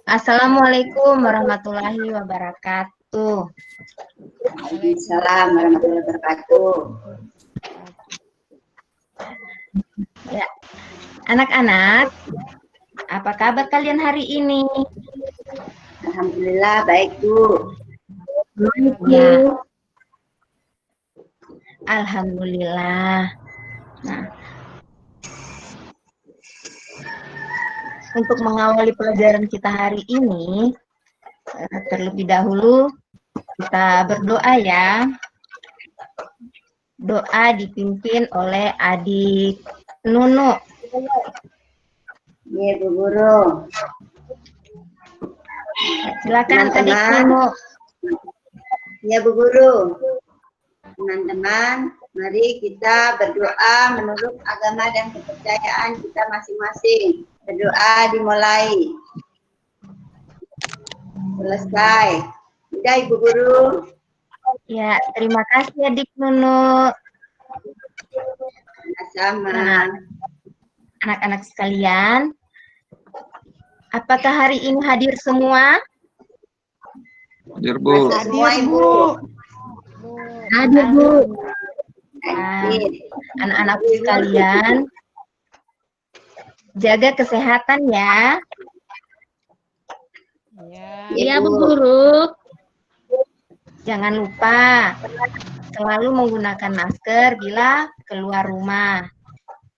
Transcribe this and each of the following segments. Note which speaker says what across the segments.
Speaker 1: Assalamualaikum warahmatullahi wabarakatuh.
Speaker 2: Waalaikumsalam warahmatullahi wabarakatuh.
Speaker 1: Ya, anak-anak, apa kabar kalian hari ini?
Speaker 2: Alhamdulillah baik, Bu.
Speaker 1: Ya, alhamdulillah. Nah, untuk mengawali pelajaran kita hari ini, terlebih dahulu kita berdoa ya. Doa dipimpin oleh adik Nunu.
Speaker 2: Iya, Bu Guru.
Speaker 1: Silakan adik
Speaker 2: Teman-teman.
Speaker 1: Nunu.
Speaker 2: Ya, Bu Guru. Teman-teman, mari kita berdoa menurut agama dan kepercayaan kita masing-masing. Berdoa dimulai. Selesai. Sudah, Ibu Guru.
Speaker 1: Ya, terima kasih adik Nunu.
Speaker 2: Sama.
Speaker 1: Nah, anak-anak sekalian, apakah hari ini hadir semua?
Speaker 3: Hadir, Bu.
Speaker 2: Semua, Ibu.
Speaker 1: Hadir, Bu.
Speaker 2: Hadir.
Speaker 1: Anak-anakku sekalian, jaga kesehatan ya.
Speaker 2: Iya,
Speaker 1: Bu Guru. Jangan lupa selalu menggunakan masker bila keluar rumah.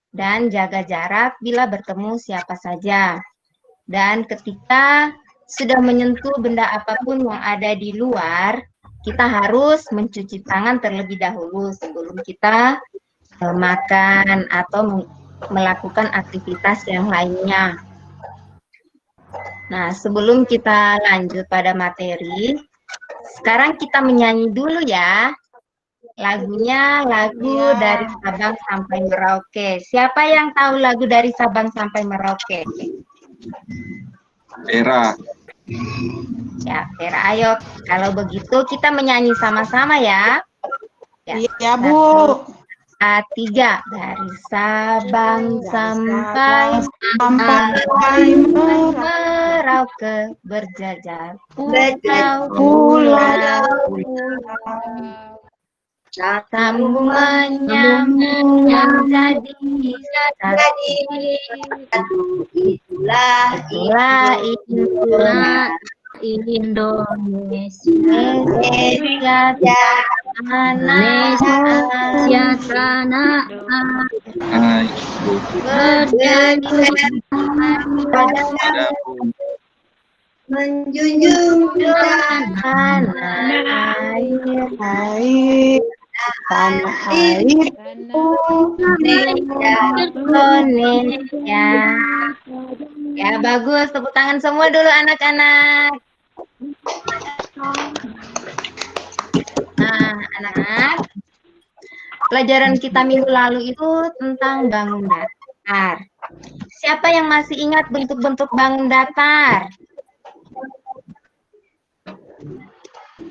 Speaker 1: Dan jaga jarak bila bertemu siapa saja. Dan ketika sudah menyentuh benda apapun yang ada di luar, kita harus mencuci tangan terlebih dahulu sebelum kita makan atau melakukan aktivitas yang lainnya. Nah, sebelum kita lanjut pada materi, sekarang kita menyanyi dulu ya. Lagunya lagu dari Sabang sampai Merauke. Siapa yang tahu lagu dari Sabang sampai Merauke?
Speaker 3: Era.
Speaker 1: Ya, Vera, ayo. Kalau begitu kita menyanyi sama-sama ya.
Speaker 4: Iya, Bu.
Speaker 1: A3 dari Sabang sampai Merauke berjajar pulau. Sambung menyambung menjadi itulah Indonesia tanah
Speaker 2: menjunjung
Speaker 1: tanah
Speaker 4: Air, tanah air,
Speaker 1: Indonesia. Ya, bagus. Tepuk tangan semua dulu anak-anak. Nah, anak-anak, pelajaran kita minggu lalu itu tentang bangun datar. Siapa yang masih ingat bentuk-bentuk bangun datar?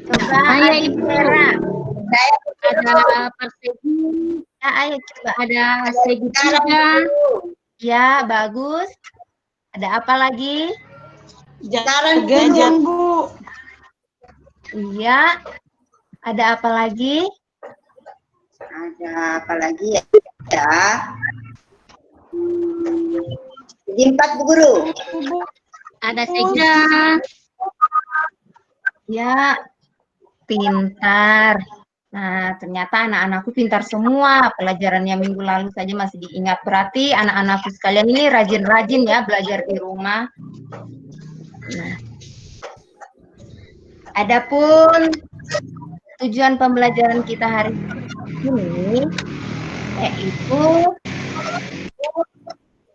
Speaker 1: Coba Ibu Vera.
Speaker 5: Ada persegi.
Speaker 1: Ya, ayo coba ada
Speaker 5: segitiga.
Speaker 1: Ya, bagus. Ada apa lagi?
Speaker 4: ganjang, Bu.
Speaker 1: Iya. Ada apa lagi?
Speaker 2: Ada apa lagi ya? Jadi 4, Bu Guru.
Speaker 5: Ada tiga.
Speaker 1: Ya, pintar. Nah, ternyata anak-anakku pintar semua. Pelajarannya minggu lalu saja masih diingat. Berarti anak-anakku sekalian ini rajin-rajin ya belajar di rumah. Nah, adapun tujuan pembelajaran kita hari ini yaitu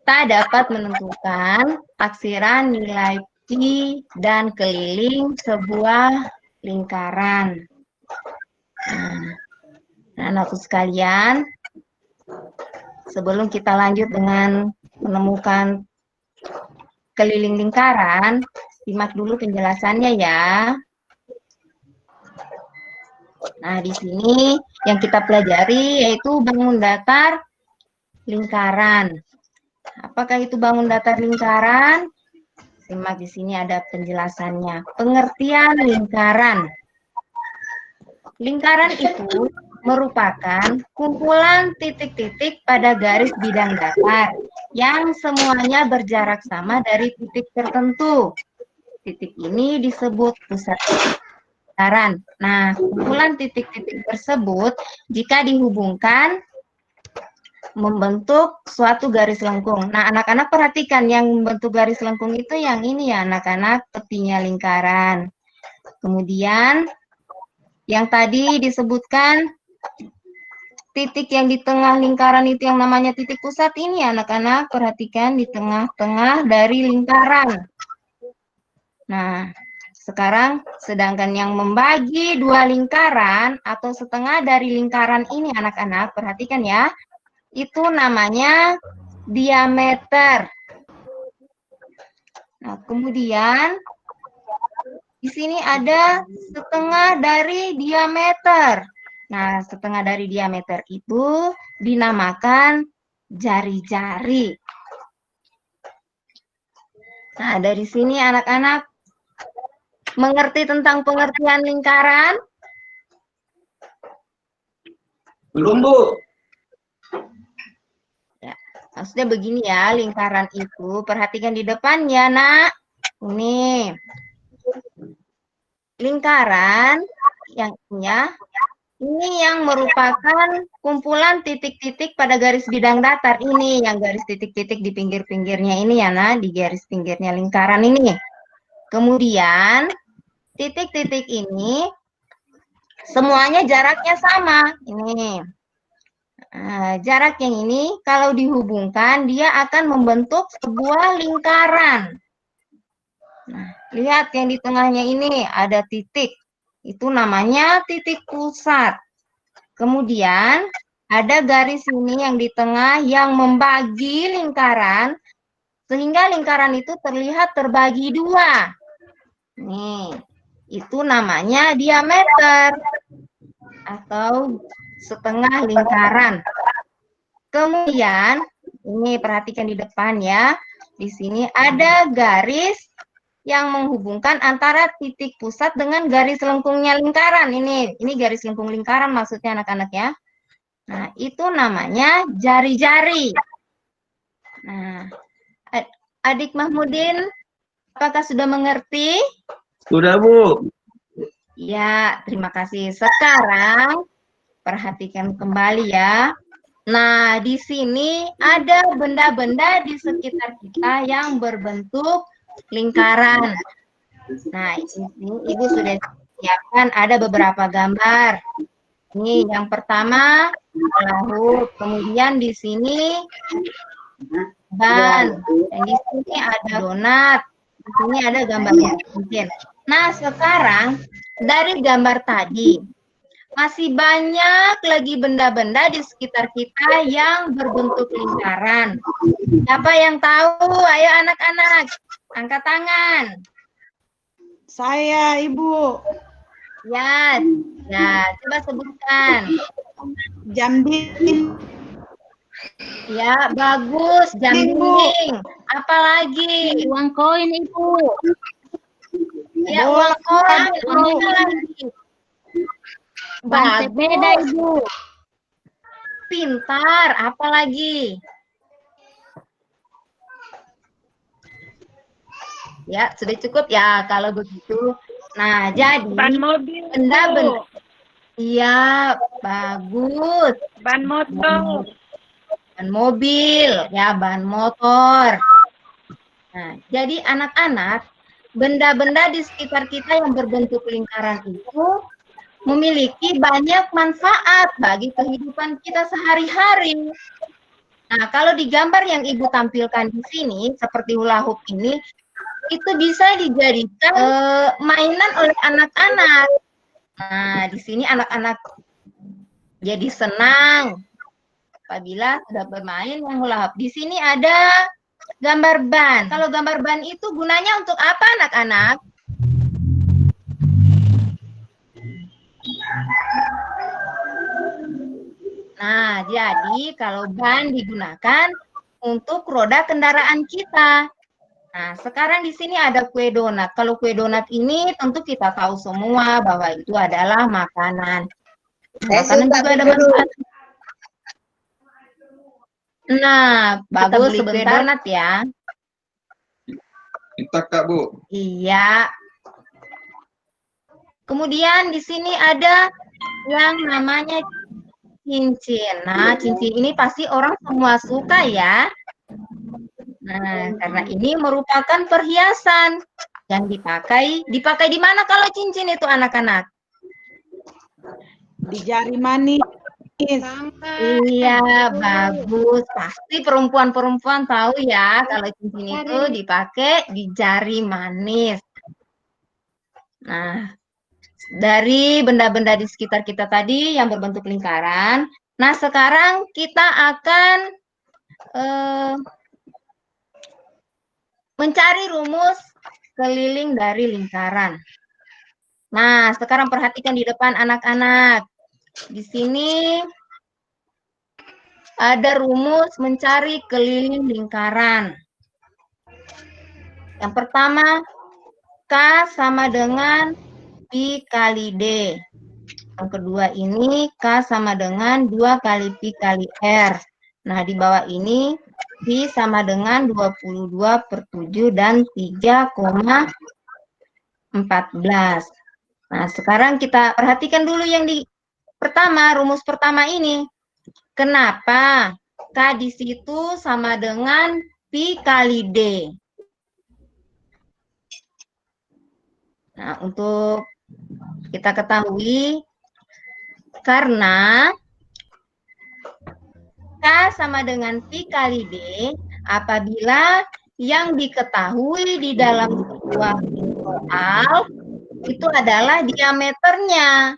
Speaker 1: kita dapat menentukan taksiran nilai pi dan keliling sebuah lingkaran. Nah, anakku sekalian, sebelum kita lanjut dengan menemukan keliling lingkaran, simak dulu penjelasannya ya. Nah, di sini yang kita pelajari yaitu bangun datar lingkaran. Apakah itu bangun datar lingkaran? simak di sini ada penjelasannya. Pengertian lingkaran. Lingkaran itu merupakan kumpulan titik-titik pada garis bidang datar yang semuanya berjarak sama dari titik tertentu. Titik ini disebut pusat lingkaran. Nah, kumpulan titik-titik tersebut jika dihubungkan membentuk suatu garis lengkung. Nah, anak-anak perhatikan yang membentuk garis lengkung itu yang ini ya, anak-anak, tepinya lingkaran. Kemudian yang tadi disebutkan titik yang di tengah lingkaran itu yang namanya titik pusat ini anak-anak perhatikan di tengah-tengah dari lingkaran. Nah, sekarang sedangkan yang membagi dua lingkaran atau setengah dari lingkaran ini anak-anak perhatikan ya, itu namanya diameter. Nah, kemudian di sini ada setengah dari diameter. Nah, setengah dari diameter itu dinamakan jari-jari. Nah, dari sini anak-anak mengerti tentang pengertian lingkaran?
Speaker 3: Belum, Bu.
Speaker 1: Ya, maksudnya begini ya, lingkaran itu perhatikan di depan ya, Nak. Ini lingkaran yang ini yang merupakan kumpulan titik-titik pada garis bidang datar ini, yang garis titik-titik di pinggir-pinggirnya ini ya, nah, di garis pinggirnya lingkaran ini. Kemudian titik-titik ini semuanya jaraknya sama. Ini jarak yang ini kalau dihubungkan dia akan membentuk sebuah lingkaran. Nah, lihat yang di tengahnya ini ada titik. Itu namanya titik pusat. Kemudian ada garis ini yang di tengah yang membagi lingkaran sehingga lingkaran itu terlihat terbagi dua. Nih, itu namanya diameter atau setengah lingkaran. Kemudian ini perhatikan di depan ya. Di sini ada garis yang menghubungkan antara titik pusat dengan garis lengkungnya lingkaran. Ini garis lengkung lingkaran maksudnya anak-anak ya. Nah, itu namanya jari-jari. Nah, Adik Mahmudin, apakah sudah mengerti?
Speaker 3: Sudah, Bu.
Speaker 1: Ya, terima kasih. Sekarang perhatikan kembali ya. Nah, di sini ada benda-benda di sekitar kita yang berbentuk lingkaran. Nah, ini Ibu sudah siapkan ada beberapa gambar. Ini yang pertama laut, kemudian di sini ban, dan di sini ada donat, di sini ada gambar cincin. Nah, sekarang dari gambar tadi masih banyak lagi benda-benda di sekitar kita yang berbentuk lingkaran. Siapa yang tahu? Ayo anak-anak, angkat tangan.
Speaker 4: Saya, Ibu.
Speaker 1: Ya, coba sebutkan.
Speaker 4: Jambi.
Speaker 1: Ya, bagus. Jam dinding. Apalagi?
Speaker 5: Uang koin, Ibu.
Speaker 1: Ya, uang koin. Apa lagi?
Speaker 5: Ban sepeda, Ibu.
Speaker 1: Pintar. Apalagi? Ya, sudah cukup ya kalau begitu. Nah, jadi
Speaker 6: Ban mobil.
Speaker 1: benda-benda. Iya, bagus.
Speaker 6: Ban motor.
Speaker 1: Ban mobil, ya, ban motor. Nah, jadi anak-anak, benda-benda di sekitar kita yang berbentuk lingkaran itu memiliki banyak manfaat bagi kehidupan kita sehari-hari. Nah, kalau di gambar yang Ibu tampilkan di sini, seperti hula hoop ini, itu bisa dijadikan mainan oleh anak-anak. Nah, di sini anak-anak jadi senang apabila sudah bermain yang hula hoop. Di sini ada gambar ban. Kalau gambar ban itu gunanya untuk apa, anak-anak? Nah, jadi kalau ban digunakan untuk roda kendaraan kita. Nah, sekarang di sini ada kue donat. Kalau kue donat ini tentu kita tahu semua bahwa itu adalah makanan.
Speaker 2: Saya
Speaker 1: Makanan
Speaker 2: suka
Speaker 1: juga
Speaker 2: Bu
Speaker 1: ada
Speaker 2: Guru.
Speaker 1: manfaat. Nah,
Speaker 3: Bagus,
Speaker 1: kita beli kue donat ya.
Speaker 3: Kita Kak Bu.
Speaker 1: Iya. Kemudian di sini ada yang namanya cincin. Nah, cincin ini pasti orang semua suka ya. Nah, karena ini merupakan perhiasan yang dipakai di mana kalau cincin itu anak-anak?
Speaker 4: Di jari manis.
Speaker 1: Iya, bagus. Pasti perempuan-perempuan tahu ya kalau cincin itu dipakai di jari manis. Nah, dari benda-benda di sekitar kita tadi yang berbentuk lingkaran. Nah, sekarang kita akan mencari rumus keliling dari lingkaran. Nah, sekarang perhatikan di depan anak-anak. Di sini ada rumus mencari keliling lingkaran. Yang pertama, K sama dengan Pi kali D. Yang kedua ini K sama dengan 2 kali Pi kali R. Nah, di bawah ini Pi sama dengan 22/7 dan 3,14. Nah, sekarang kita perhatikan dulu yang di pertama, rumus pertama ini. Kenapa K di situ sama dengan Pi kali D? Nah, untuk kita ketahui, karena K sama dengan Pi kali D apabila yang diketahui di dalam sebuah soal itu adalah diameternya.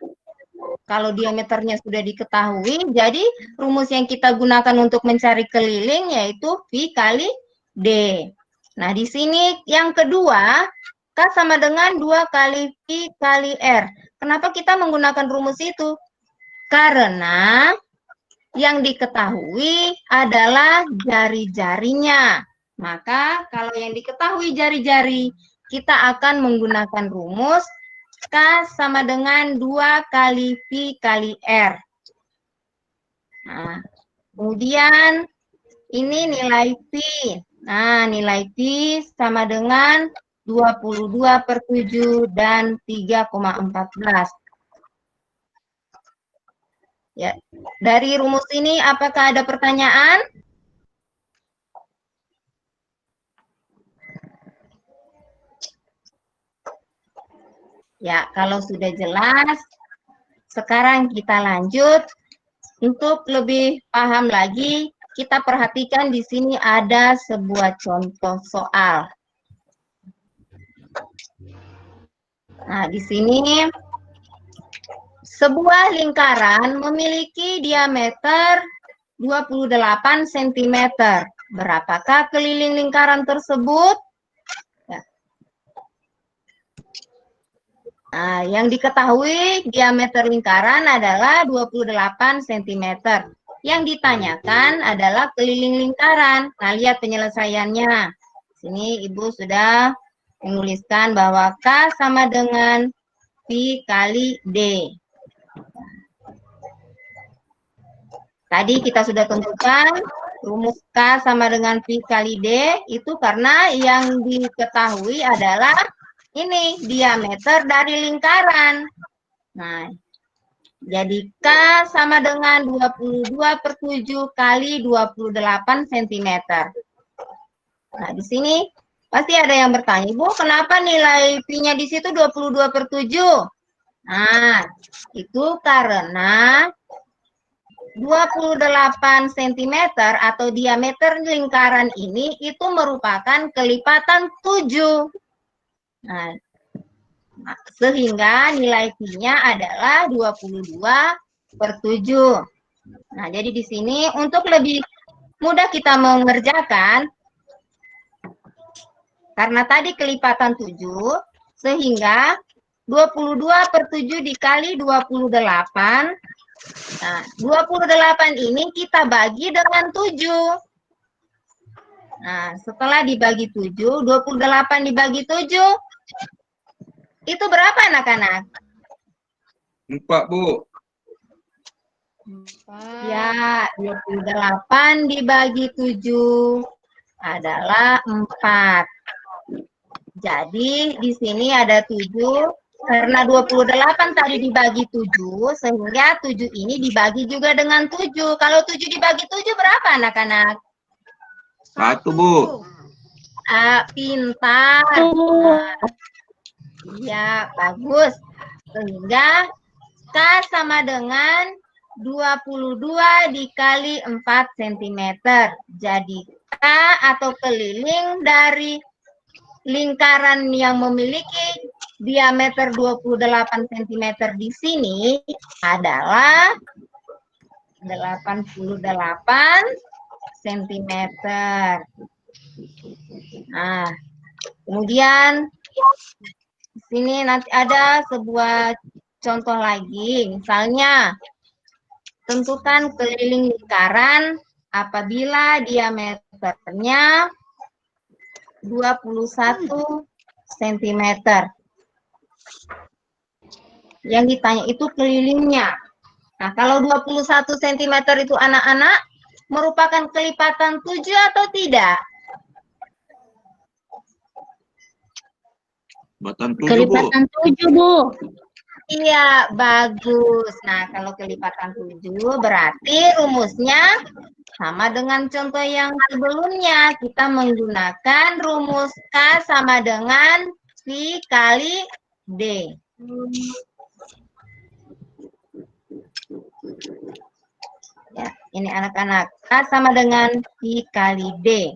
Speaker 1: Kalau diameternya sudah diketahui, jadi rumus yang kita gunakan untuk mencari keliling yaitu Pi kali D. Nah, di sini yang kedua, K sama dengan 2 kali Pi kali R. Kenapa kita menggunakan rumus itu? Karena yang diketahui adalah jari-jarinya. Maka kalau yang diketahui jari-jari, kita akan menggunakan rumus K sama dengan 2 kali Pi kali R. Nah, kemudian ini nilai Pi. Nah, nilai Pi sama dengan 22/7 dan 3,14. Ya, dari rumus ini apakah ada pertanyaan? Ya, kalau sudah jelas, sekarang kita lanjut. Untuk lebih paham lagi, kita perhatikan di sini ada sebuah contoh soal. Nah, di sini sebuah lingkaran memiliki diameter 28 cm. Berapakah keliling lingkaran tersebut? Nah, yang diketahui diameter lingkaran adalah 28 cm. Yang ditanyakan adalah keliling lingkaran. Nah, lihat penyelesaiannya. Sini Ibu sudah menuliskan bahwa K sama dengan Pi kali D. Tadi kita sudah tentukan rumus K sama dengan Pi kali D itu karena yang diketahui adalah ini diameter dari lingkaran. Nah, jadi K sama dengan 22/7 kali 28 cm. Nah, di sini pasti ada yang bertanya, Ibu, kenapa nilai Pi-nya di situ 22/7? Nah, itu karena 28 cm atau diameter lingkaran ini itu merupakan kelipatan 7. Nah, sehingga nilai Pi-nya adalah 22/7. Nah, jadi di sini untuk lebih mudah kita mengerjakan, karena tadi kelipatan 7, sehingga 22/7 dikali 28. Nah, 28 ini kita bagi dengan 7. Nah, setelah dibagi 7, 28 dibagi 7, itu berapa anak-anak?
Speaker 3: 4, Bu.
Speaker 1: Ya, 28 dibagi 7 adalah 4. Jadi, di sini ada 7. Karena 28 tadi dibagi 7, sehingga 7 ini dibagi juga dengan 7. Kalau 7 dibagi 7 berapa anak-anak?
Speaker 3: 1, Bu.
Speaker 1: Pintar. Ya, bagus. Sehingga K sama dengan 22 dikali 4 cm. Jadi K atau keliling dari lingkaran yang memiliki diameter 28 cm di sini adalah 88 cm. Nah, kemudian di sini nanti ada sebuah contoh lagi. Misalnya, tentukan keliling lingkaran apabila diameternya 21 cm. Yang ditanya itu kelilingnya. Nah, kalau 21 cm itu anak-anak merupakan kelipatan 7 atau tidak?
Speaker 3: Kelipatan 7, Bu.
Speaker 5: Kelipatan 7, Bu.
Speaker 1: Iya, bagus. Nah, kalau kelipatan 7 berarti rumusnya sama dengan contoh yang sebelumnya. Kita menggunakan rumus K sama dengan Pi kali D. Ya, ini anak-anak. K sama dengan Pi kali D.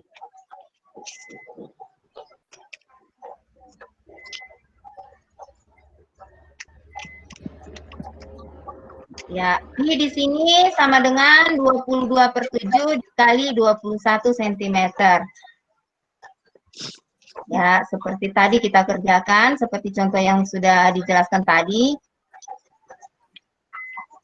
Speaker 1: Ya, Pi di sini sama dengan 22/7 dikali 21 cm. Ya, seperti tadi kita kerjakan, seperti contoh yang sudah dijelaskan tadi.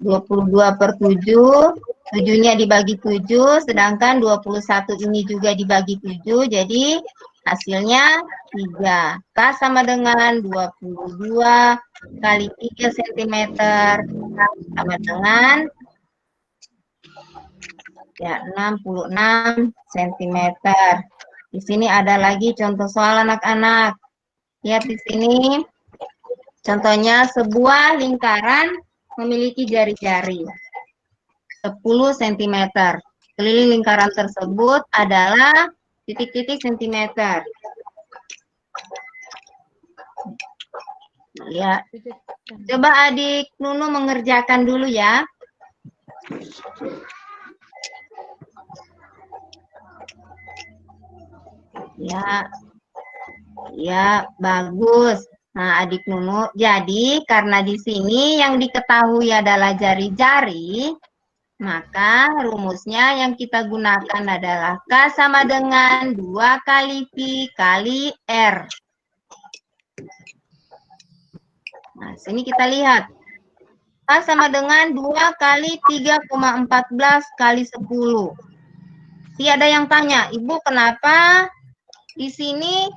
Speaker 1: 22/7, 7-nya dibagi 7, sedangkan 21 ini juga dibagi 7, jadi hasilnya 3. K sama dengan 22 kali 3 cm, sama dengan ya 66 cm. Di sini ada lagi contoh soal anak-anak. Lihat di sini. Contohnya sebuah lingkaran memiliki jari-jari 10 cm. Keliling lingkaran tersebut adalah titik-titik centimeter. Ya. Coba adik Nunu mengerjakan dulu ya. Ya. Ya, bagus. Nah, adik Nunu, jadi karena di sini yang diketahui adalah jari-jari, maka rumusnya yang kita gunakan adalah K sama dengan 2 kali Pi kali R. Nah, sini kita lihat. K sama dengan 2 kali 3,14 kali 10. Ada yang tanya, Ibu kenapa di sini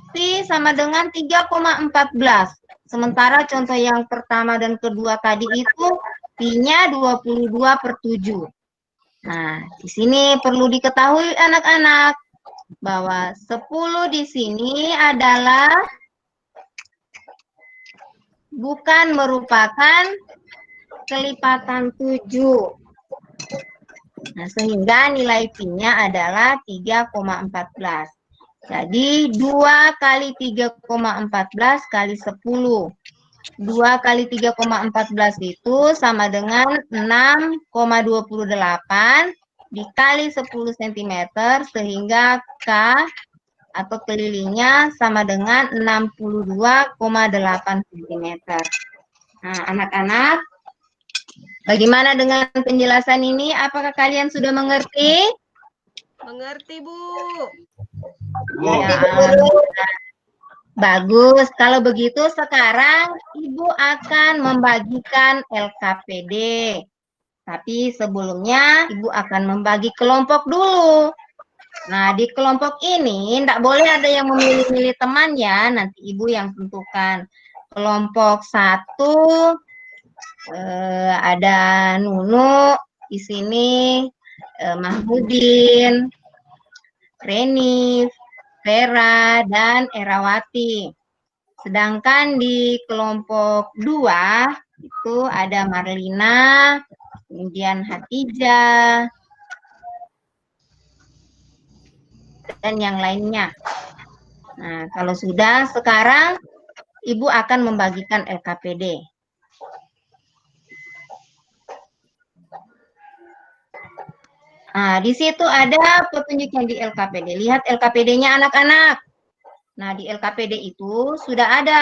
Speaker 1: Pi sama dengan 3,14. Sementara contoh yang pertama dan kedua tadi itu Pi-nya 22/7. Nah, di sini perlu diketahui anak-anak bahwa 10 di sini adalah bukan merupakan kelipatan 7. Nah, sehingga nilai Pi-nya adalah 3,14. Jadi 2 kali 3,14 kali 10. 2 kali 3,14 itu sama dengan 6,28 dikali 10 cm, sehingga K atau kelilingnya sama dengan 62,8 cm. Nah, anak-anak, bagaimana dengan penjelasan ini? Apakah kalian sudah mengerti?
Speaker 6: Mengerti, Bu.
Speaker 1: Ya, bagus. Kalau begitu sekarang Ibu akan membagikan LKPD. Tapi sebelumnya Ibu akan membagi kelompok dulu. Nah, di kelompok ini tidak boleh ada yang memilih-milih teman ya, nanti Ibu yang tentukan. Kelompok 1 ada Nunu, di sini Mahmudin, Reni, Vera, dan Erawati. Sedangkan di kelompok 2 itu ada Marlina, kemudian Hatijah, dan yang lainnya. Nah, kalau sudah, sekarang Ibu akan membagikan LKPD. Nah, di situ ada petunjuknya di LKPD. Lihat LKPD-nya anak-anak. Nah, di LKPD itu sudah ada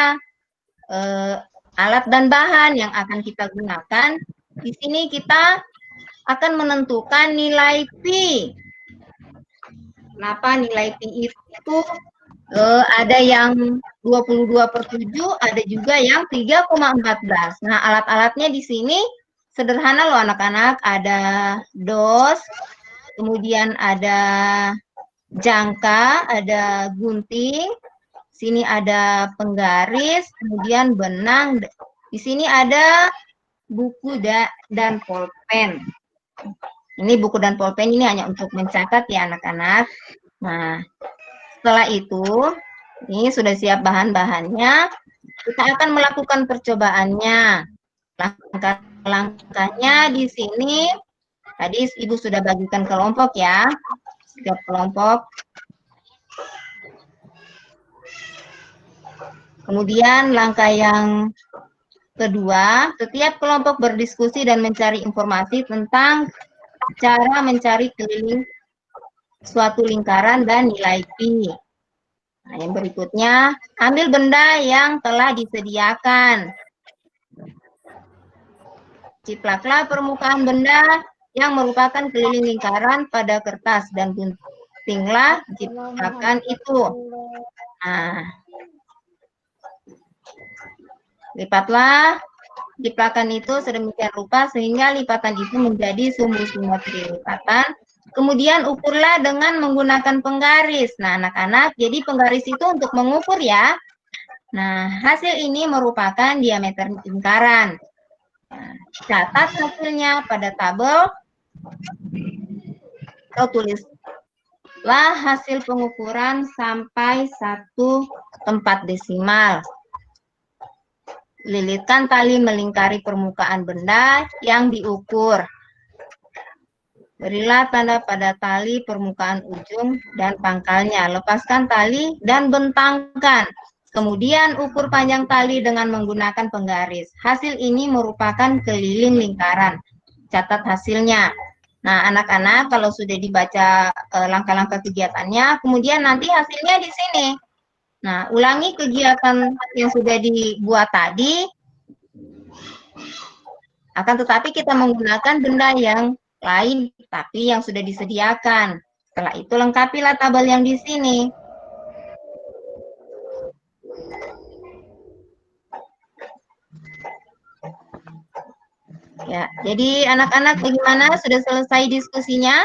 Speaker 1: alat dan bahan yang akan kita gunakan. Di sini kita akan menentukan nilai pi. Kenapa nilai pi itu ada yang 22/7, ada juga yang 3,14. Nah, alat-alatnya di sini sederhana loh anak-anak. Ada dos, kemudian ada jangka, ada gunting, sini ada penggaris, kemudian benang. Di sini ada buku dan pulpen. Ini buku dan pulpen ini hanya untuk mencatat ya anak-anak. Nah, setelah itu, ini sudah siap bahan-bahannya. Kita akan melakukan percobaannya. Langkah-langkahnya di sini, tadi Ibu sudah bagikan kelompok ya. Setiap kelompok. Kemudian langkah yang kedua, setiap kelompok berdiskusi dan mencari informasi tentang cara mencari keliling suatu lingkaran dan nilai pi. Nah, yang berikutnya, ambil benda yang telah disediakan. Ciplaklah permukaan benda yang merupakan keliling lingkaran pada kertas dan guntinglah ciplakan itu. Nah, lipatlah ciplakan itu sedemikian rupa sehingga lipatan itu menjadi sumbu simetri lipatan. Kemudian ukurlah dengan menggunakan penggaris. Nah, anak-anak, jadi penggaris itu untuk mengukur ya. Nah, hasil ini merupakan diameter lingkaran. Nah, catat hasilnya pada tabel atau tulislah hasil pengukuran sampai 1 tempat desimal. Lilitkan tali melingkari permukaan benda yang diukur. Berilah tanda pada tali permukaan ujung dan pangkalnya. Lepaskan tali dan bentangkan. Kemudian ukur panjang tali dengan menggunakan penggaris. Hasil ini merupakan keliling lingkaran. Catat hasilnya. Nah, anak-anak kalau sudah dibaca langkah-langkah kegiatannya, kemudian nanti hasilnya di sini. Nah, ulangi kegiatan yang sudah dibuat tadi. Akan tetapi kita menggunakan benda yang lain, tapi yang sudah disediakan. Setelah itu lengkapilah tabel yang di sini. Ya, jadi anak-anak bagaimana? Sudah selesai diskusinya?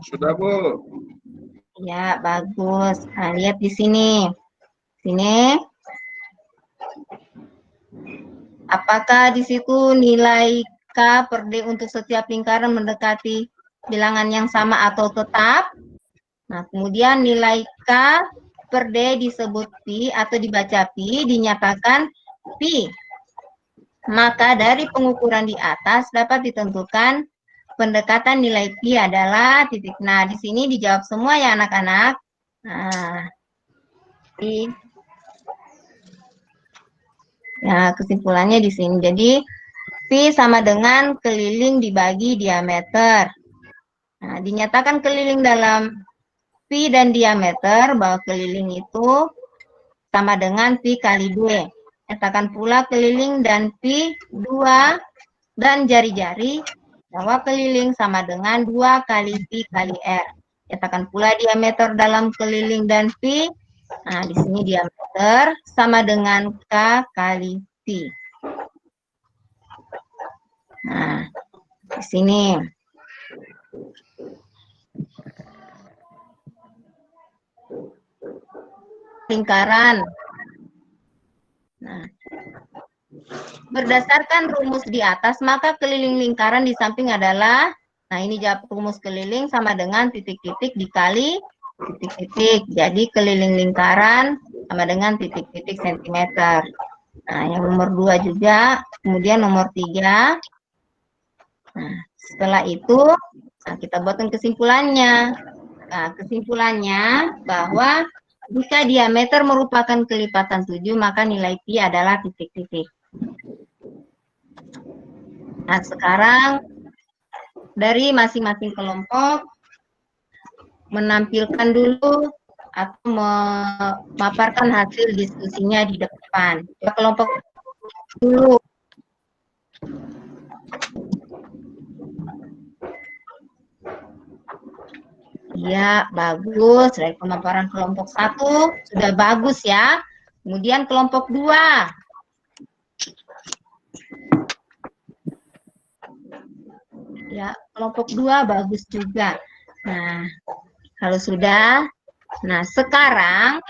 Speaker 3: Sudah, Bu.
Speaker 1: Ya, bagus. Nah, lihat di sini. Sini. Apakah di situ nilai K per D untuk setiap lingkaran mendekati bilangan yang sama atau tetap? Nah, kemudian nilai K per D disebut pi atau dibaca pi, dinyatakan pi. Maka dari pengukuran di atas dapat ditentukan pendekatan nilai pi adalah titik. Nah, di sini dijawab semua ya anak-anak. Nah, nah, kesimpulannya di sini. Jadi, pi sama dengan keliling dibagi diameter. Nah, dinyatakan keliling dalam pi dan diameter, bahwa keliling itu sama dengan pi kali D. Nyatakan pula keliling dan pi 2 dan jari-jari, bahwa keliling sama dengan 2 kali pi kali R. Nyatakan pula diameter dalam keliling dan pi. Nah, di sini diameter sama dengan K kali pi. Nah, di sini. lingkaran. Nah, berdasarkan rumus di atas, maka keliling lingkaran di samping adalah, nah ini rumus keliling sama dengan titik-titik dikali titik-titik. Jadi keliling lingkaran sama dengan titik-titik sentimeter. Nah, yang nomor 2 juga, kemudian nomor 3. Nah, setelah itu, nah, kita buatkan kesimpulannya. Nah, kesimpulannya bahwa jika diameter merupakan kelipatan 7, maka nilai pi adalah titik-titik. Nah, sekarang dari masing-masing kelompok menampilkan dulu atau memaparkan hasil diskusinya di depan. Kelompok dulu. Ya, bagus. Dari pemaparan kelompok 1 sudah bagus ya. Kemudian kelompok 2. Ya, kelompok 2 bagus juga. Nah, kalau sudah, nah sekarang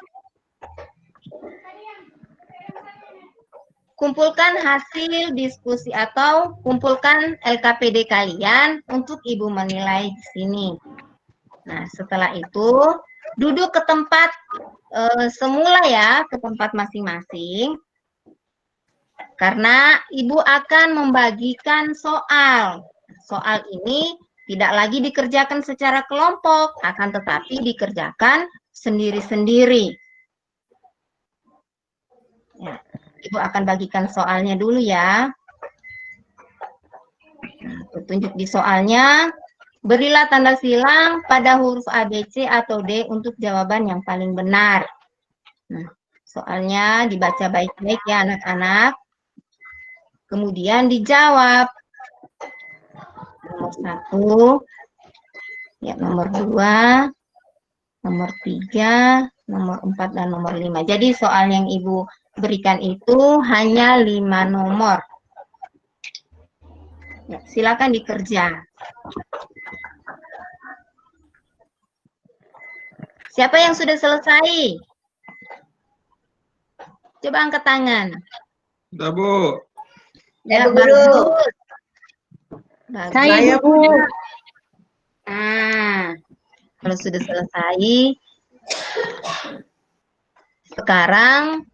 Speaker 1: kumpulkan hasil diskusi atau kumpulkan LKPD kalian untuk Ibu menilai di sini. Nah, setelah itu duduk ke tempat semula ya, ke tempat masing-masing. Karena Ibu akan membagikan soal. Soal ini tidak lagi dikerjakan secara kelompok, akan tetapi dikerjakan sendiri-sendiri. Ya, Ibu akan bagikan soalnya dulu ya. Nah, petunjuk di soalnya. Berilah tanda silang pada huruf A, B, C, atau D untuk jawaban yang paling benar. Nah, soalnya dibaca baik-baik ya anak-anak. Kemudian dijawab. Nomor 1, ya, nomor 2, nomor 3, nomor 4, dan nomor 5. Jadi soal yang Ibu berikan itu hanya 5 nomor. Ya, silakan dikerja. Siapa yang sudah selesai? Coba angkat tangan.
Speaker 3: Sudah, Bu.
Speaker 2: Ya,
Speaker 1: Ya,
Speaker 2: Bu Guru.
Speaker 1: bagus. Bagus.
Speaker 5: Saya, Bu.
Speaker 1: Nah, kalau sudah selesai, sekarang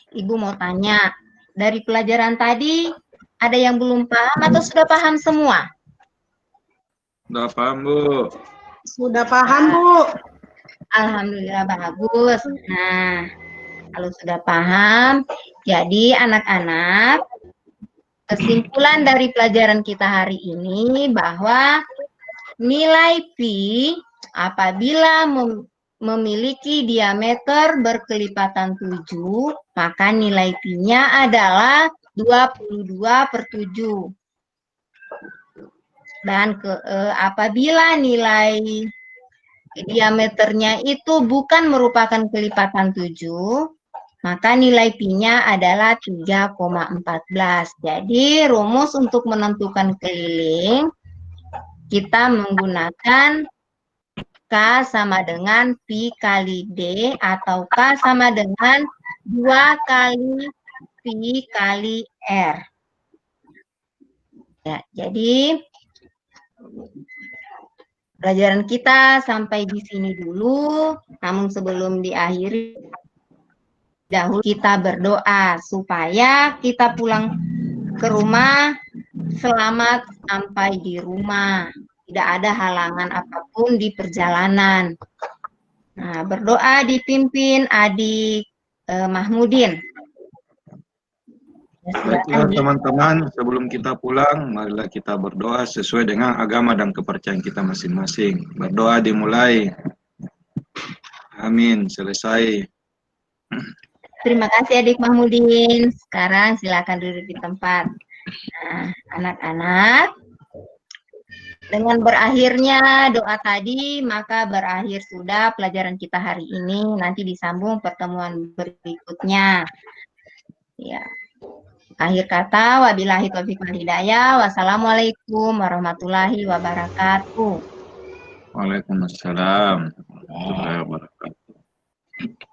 Speaker 1: Ibu mau tanya, dari pelajaran tadi ada yang belum paham atau sudah paham semua?
Speaker 3: Sudah paham, Bu.
Speaker 4: Sudah paham, Bu.
Speaker 1: Alhamdulillah bagus. Nah, kalau sudah paham, jadi anak-anak, kesimpulan dari pelajaran kita hari ini bahwa nilai pi apabila memiliki diameter berkelipatan 7, maka nilai pi-nya adalah 22/7. Dan apabila nilai diameternya itu bukan merupakan kelipatan 7, maka nilai pi-nya adalah 3,14. Jadi rumus untuk menentukan keliling kita menggunakan K sama dengan pi kali D atau K sama dengan 2 kali pi kali R. Ya, jadi pelajaran kita sampai di sini dulu. Namun sebelum diakhiri, dahulu kita berdoa supaya kita pulang ke rumah selamat sampai di rumah. Tidak ada halangan apapun di perjalanan. Nah, berdoa dipimpin Adik Mahmudin.
Speaker 3: Baiklah teman-teman, sebelum kita pulang, marilah kita berdoa sesuai dengan agama dan kepercayaan kita masing-masing. Berdoa dimulai. Amin. Selesai.
Speaker 1: Terima kasih Adik Mahmudin. Sekarang silakan duduk di tempat. Nah, anak-anak, dengan berakhirnya doa tadi, maka berakhir sudah pelajaran kita hari ini. Nanti disambung pertemuan berikutnya. Ya. Akhir kata, wabillahi taufiq wal hidayah. Wassalamualaikum warahmatullahi wabarakatuh.
Speaker 3: Waalaikumsalam warahmatullahi wabarakatuh.